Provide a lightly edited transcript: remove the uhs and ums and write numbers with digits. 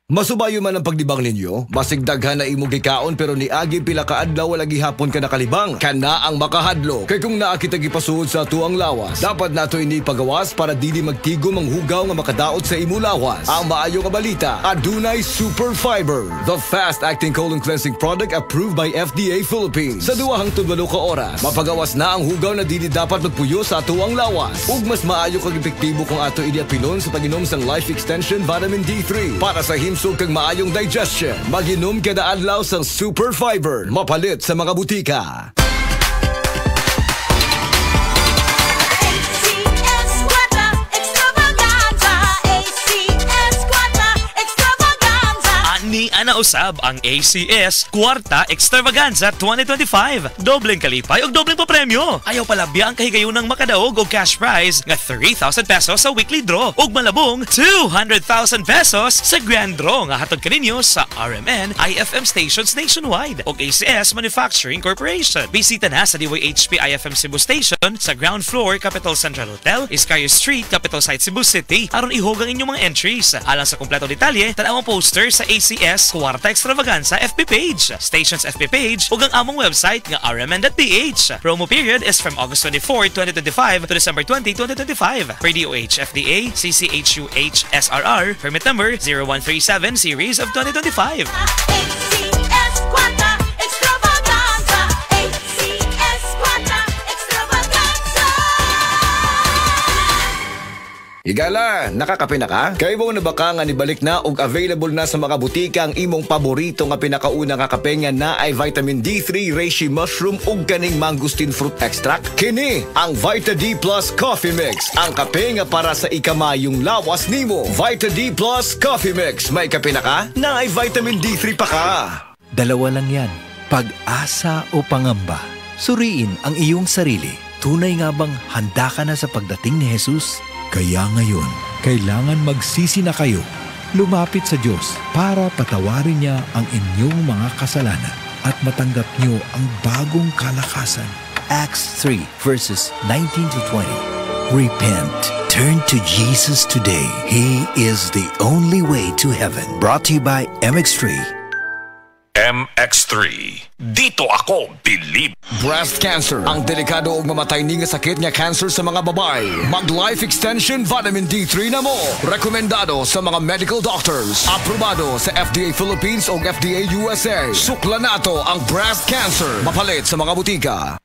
Masubayo man ang pagdibang ninyo, masigdaghan na imong gikaon pero niagi pila ka adlaw wala gihapon ka nakalibang. Kana ang makahadlo. Kay kung naa kita gipasuod sa tuang lawas, dapat nato ini pagawas para dili magtigom ang hugaw nga makadaot sa imo lawas. Ang maayo nga balita, adunay Super Fiber, the fast-acting colon cleansing product approved by FDA Philippines. Sa 2 hangtod 8 ka oras, mapagawas na ang hugaw na dili dapat magpuyo sa tuang lawas. Ug mas maayo kag epektibo kung ato ini apilon sa pag-inom sang Life Extension Vitamin D3 para sa himsog kag maayong digestion. Mag-inom kada adlaw sang Super Fiber, mapalit sa mga butika. Ni ana usab ang ACS Kwarta Extravaganza 2025. Dobleng kalipay o dobleng papremyo. Ayaw palabya ang kahigayunang makadaog og cash prize nga 3,000 pesos sa weekly draw ug malabong 200,000 pesos sa grand draw nga hatod kaninyo sa RMN IFM stations nationwide ug ACS Manufacturing Corporation. Bisita na sa DYHP IFM Cebu Station sa ground floor Capital Central Hotel, Iscario Street, Capital Site Cebu City aron ihugang inyong mga entries. Alang sa kumpleto detalye, tanaw ang poster sa ACS Kwarta Extravaganza FB page, station's FB page ug ang among website nga rmn.ph. Promo period is from August 24, 2025 to December 20, 2025. Per DOH FDA CCHUH SRR permit number 0137 series of 2025. ACS Kwarta Extravaganza, ACS Kwarta Extravaganza. Higala, nakakape na ka? Kay mo na baka nga nibalik na ug available na sa mga butika ang imong paborito nga pinakauna nga kape nga na ay vitamin D3, reishi mushroom ug kaning mangosteen fruit extract? Kini ang Vita D Plus Coffee Mix, ang kape nga para sa ikamayong lawas nimo. Vita D Plus Coffee Mix, may kape na ka? Na ay vitamin D3 pa ka. Dalawa lang yan, pag-asa o pangamba. Suriin ang iyong sarili. Tunay nga bang handa ka na sa pagdating ni Jesus? Kaya ngayon, kailangan magsisi na kayo. Lumapit sa Diyos para patawarin niya ang inyong mga kasalanan at matanggap niyo ang bagong kalakasan. Acts 3 verses 19 to 20. Repent. Turn to Jesus today. He is the only way to heaven. Brought to you by MX3. MX3. Dito ako believe. Breast cancer, ang delikado ug mamatay ni nga sakit nga cancer sa mga babae. Mag Life Extension Vitamin D3 na mo. Rekomendado sa mga medical doctors. Aprobado sa FDA Philippines ug FDA USA. Sukla nato ang breast cancer. Mapalit sa mga butika.